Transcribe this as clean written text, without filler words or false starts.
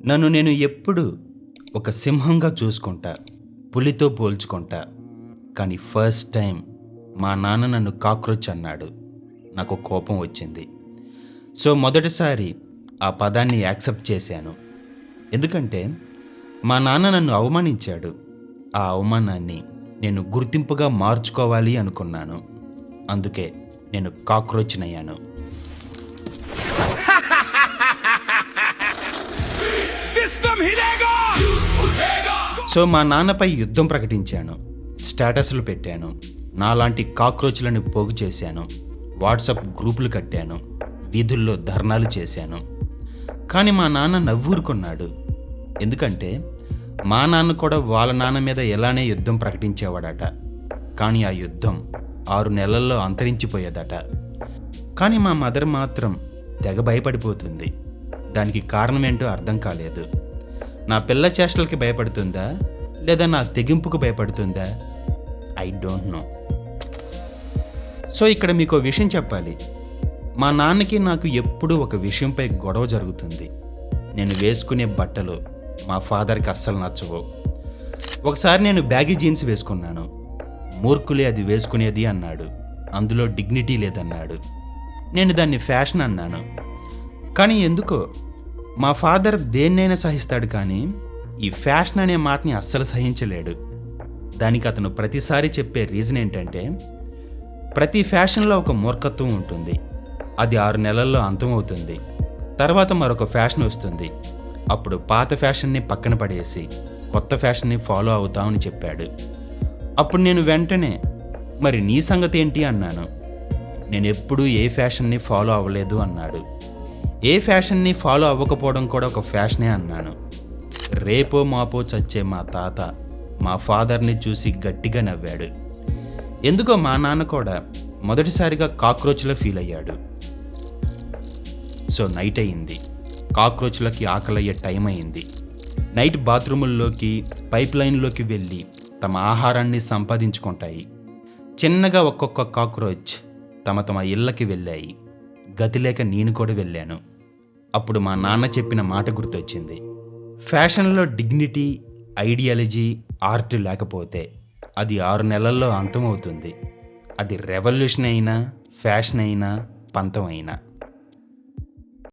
నన్ను నేను ఎప్పుడు ఒక సింహంగా చూసుకుంటా, పులితో పోల్చుకుంటా. కానీ ఫస్ట్ టైం మా నాన్న నన్ను కాక్రోచ్ అన్నాడు. నాకు కోపం వచ్చింది. సో మొదటిసారి ఆ పదాన్ని యాక్సెప్ట్ చేశాను. ఎందుకంటే మా నాన్న నన్ను అవమానించాడు. ఆ అవమానాన్ని నేను గుర్తింపుగా మార్చుకోవాలి అనుకున్నాను. అందుకే నేను కాక్రోచ్నయ్యాను. సో మా నాన్నపై యుద్ధం ప్రకటించాను. స్టేటస్లు పెట్టాను. నాలాంటి కాక్రోచ్లను పోగు చేశాను. వాట్సాప్ గ్రూపులు కట్టాను. వీధుల్లో ధర్నాలు చేశాను. కానీ మా నాన్న నవ్వూరుకున్నాడు. ఎందుకంటే మా నాన్న కూడా వాళ్ళ నాన్న మీద ఎలానే యుద్ధం ప్రకటించేవాడట. కానీ ఆ యుద్ధం 6 నెలల్లో అంతరించిపోయేదట. కానీ మా మదర్ మాత్రం తెగ భయపడిపోతుంది. దానికి కారణమేంటో అర్థం కాలేదు. నా పిల్ల చేష్టలకి భయపడుతుందా, లేదా నా తెగింపుకు భయపడుతుందా? I don't know. సో ఇక్కడ మీకు ఒక విషయం చెప్పాలి. మా నాన్నకి నాకు ఎప్పుడూ ఒక విషయంపై గొడవ జరుగుతుంది. నేను వేసుకునే బట్టలు మా ఫాదర్కి అస్సలు నచ్చవు. ఒకసారి నేను బ్యాగీ జీన్స్ వేసుకున్నాను. మూర్ఖులే అది వేసుకునేది అన్నాడు. అందులో డిగ్నిటీ లేదన్నాడు. నేను దాన్ని ఫ్యాషన్ అన్నాను. కానీ ఎందుకో మా ఫాదర్ దేన్నైనా సహిస్తాడు, కానీ ఈ ఫ్యాషన్ అనే మాటని అస్సలు సహించలేడు. దానికి అతను ప్రతిసారి చెప్పే రీజన్ ఏంటంటే, ప్రతి ఫ్యాషన్లో ఒక మూర్ఖత్వం ఉంటుంది. అది 6 నెలల్లో అంతమవుతుంది. తర్వాత మరొక ఫ్యాషన్ వస్తుంది. అప్పుడు పాత ఫ్యాషన్ని పక్కన పడేసి కొత్త ఫ్యాషన్ని ఫాలో అవుతామని చెప్పాడు. అప్పుడు నేను వెంటనే మరి నీ సంగతి ఏంటి అన్నాను. నేను ఎప్పుడూ ఏ ఫ్యాషన్ని ఫాలో అవ్వలేదు అన్నాడు. ఏ ఫ్యాషన్ని ఫాలో అవ్వకపోవడం కూడా ఒక ఫ్యాషనే అన్నాను. రేపో మాపో చచ్చే మా తాత మా ఫాదర్ని చూసి గట్టిగా నవ్వాడు. ఎందుకో మా నాన్న కూడా మొదటిసారిగా కాక్రోచ్లో ఫీల్ అయ్యాడు. సో నైట్ అయింది. కాక్రోచ్లకి ఆకలయ్యే టైం అయింది. నైట్ బాత్రూముల్లోకి పైప్ లైన్లోకి వెళ్ళి తమ ఆహారాన్ని సంపాదించుకుంటాయి. చిన్నగా ఒక్కొక్క కాక్రోచ్ తమ తమ ఇళ్ళకి వెళ్ళాయి. గతి లేక నేను కూడా వెళ్ళాను. అప్పుడు మా నాన్న చెప్పిన మాట గుర్తొచ్చింది. ఫ్యాషన్లో డిగ్నిటీ, ఐడియాలజీ, ఆర్ట్ లేకపోతే అది 6 నెలల్లో అంతమవుతుంది. అది రెవల్యూషన్ అయినా, ఫ్యాషన్ అయినా, పంతం అయినా.